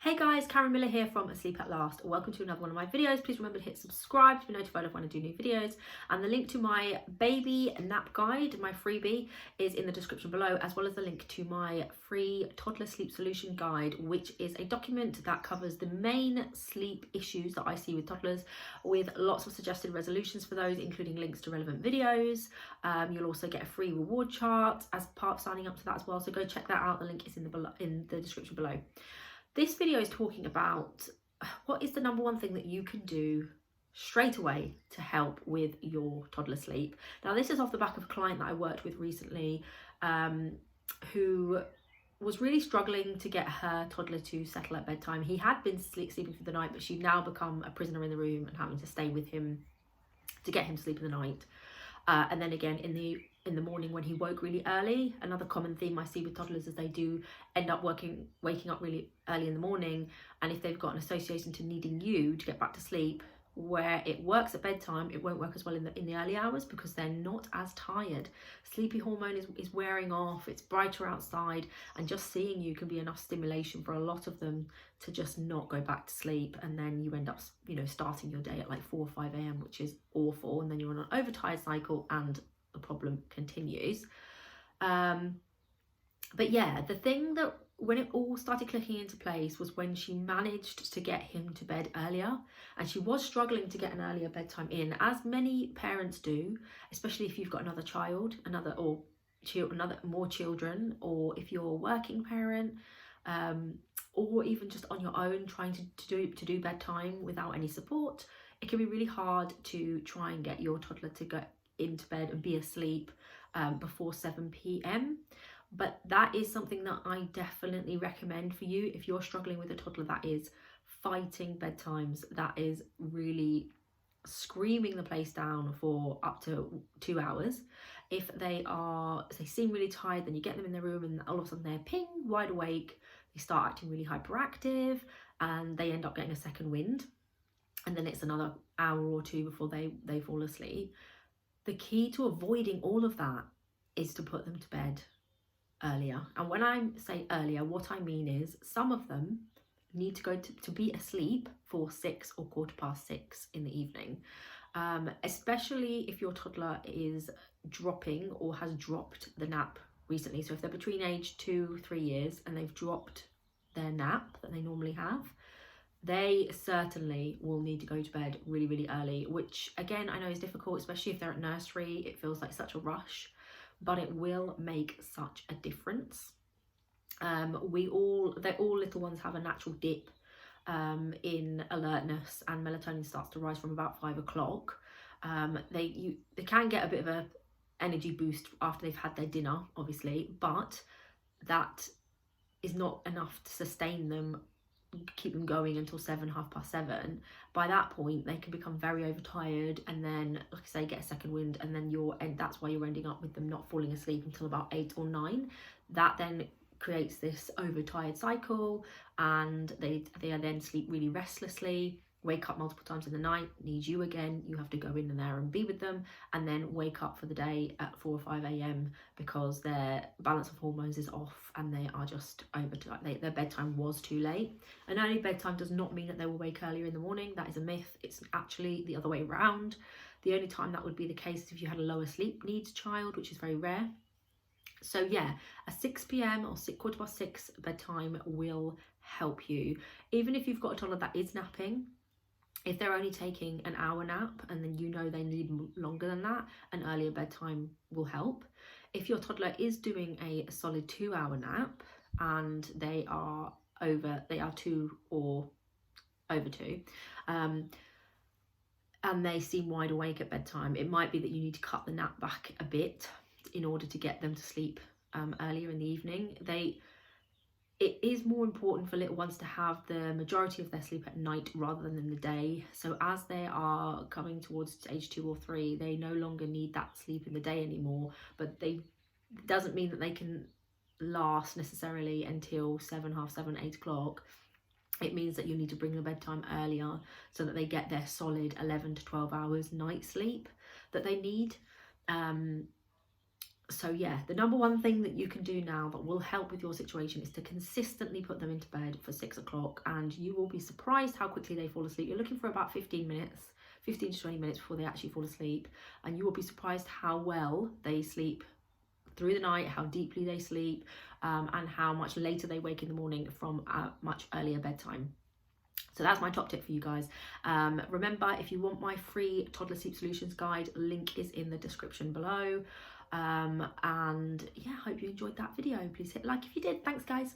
Hey guys, Karen Miller here from Asleep at Last. Welcome to another one of my videos. Please remember to hit subscribe to be notified of when I do new videos. And the link to my baby nap guide, my freebie, is in the description below, as well as the link to my free toddler sleep solution guide, which is a document that covers the main sleep issues that I see with toddlers, with lots of suggested resolutions for those, including links to relevant videos. You'll also get a free reward chart as part of signing up to that as well. So go check that out. The link is in the description below. This video is talking about what is the number one thing that you can do straight away to help with your toddler sleep. Now, this is off the back of a client that I worked with recently who was really struggling to get her toddler to settle at bedtime. He had been sleeping through the night, but she'd now become a prisoner in the room and having to stay with him to get him to sleep in the night. And then again in the morning when he woke really early. Another common theme I see with toddlers is they do end up waking up really early in the morning, and if they've got an association to needing you to get back to sleep, where it works at bedtime, it won't work as well in the early hours because they're not as tired. Sleepy hormone is wearing off, it's brighter outside, and just seeing you can be enough stimulation for a lot of them to just not go back to sleep, and then you end up starting your day at like 4 or 5 a.m, which is awful, and then you're on an overtired cycle and the problem continues. But yeah, the thing that when it all started clicking into place was when she managed to get him to bed earlier, and she was struggling to get an earlier bedtime in, as many parents do, especially if you've got another child, more children, or if you're a working parent, or even just on your own trying to do bedtime without any support. It can be really hard to try and get your toddler to go into bed and be asleep before 7 p.m. But that is something that I definitely recommend for you if you're struggling with a toddler that is fighting bedtimes, that is really screaming the place down for up to 2 hours. If they seem really tired, then you get them in their room and all of a sudden they're ping, wide awake, they start acting really hyperactive, and they end up getting a second wind, and then it's another hour or two before they fall asleep. The key to avoiding all of that is to put them to bed earlier. And when I say earlier, what I mean is some of them need to go to be asleep for 6 or 6:15 in the evening, especially if your toddler is dropping or has dropped the nap recently. So if they're between age 2-3 years and they've dropped their nap that they normally have, they certainly will need to go to bed really, really early, which again, I know is difficult, especially if they're at nursery. It feels like such a rush, but it will make such a difference. All little ones have a natural dip in alertness, and melatonin starts to rise from about 5 o'clock. They can get a bit of a energy boost after they've had their dinner, obviously, but that is not enough to sustain them, keep them going until 7, 7:30. By that point they can become very overtired, and then, like I say, get a second wind, and then that's why you're ending up with them not falling asleep until about 8 or 9. That then creates this overtired cycle, and they then sleep really restlessly, wake up multiple times in the night, need you again, you have to go in there and be with them, and then wake up for the day at 4 or 5 a.m. because their balance of hormones is off and they are just overtired. Their bedtime was too late. And early bedtime does not mean that they will wake earlier in the morning. That is a myth. It's actually the other way around. The only time that would be the case is if you had a lower sleep needs child, which is very rare. So yeah, a 6 p.m. or 6:15 bedtime will help you. Even if you've got a toddler that is napping, if they're only taking an hour nap and then they need longer than that, an earlier bedtime will help. If your toddler is doing a solid 2-hour nap and they are 2 or over 2, and they seem wide awake at bedtime, it might be that you need to cut the nap back a bit in order to get them to sleep earlier in the evening. It is more important for little ones to have the majority of their sleep at night rather than in the day. So as they are coming towards age 2 or 3, they no longer need that sleep in the day anymore, but doesn't mean that they can last necessarily until 7, 7:30, 8 o'clock. It means that you need to bring the bedtime earlier so that they get their solid 11 to 12 hours night sleep that they need. So yeah, the number one thing that you can do now that will help with your situation is to consistently put them into bed for 6 o'clock, and you will be surprised how quickly they fall asleep. You're looking for about 15 minutes, 15 to 20 minutes before they actually fall asleep, and you will be surprised how well they sleep through the night, how deeply they sleep, and how much later they wake in the morning from a much earlier bedtime. So that's my top tip for you guys. Remember, if you want my free toddler sleep solutions guide, link is in the description below. And yeah, I hope you enjoyed that video. Please hit like if you did. Thanks guys.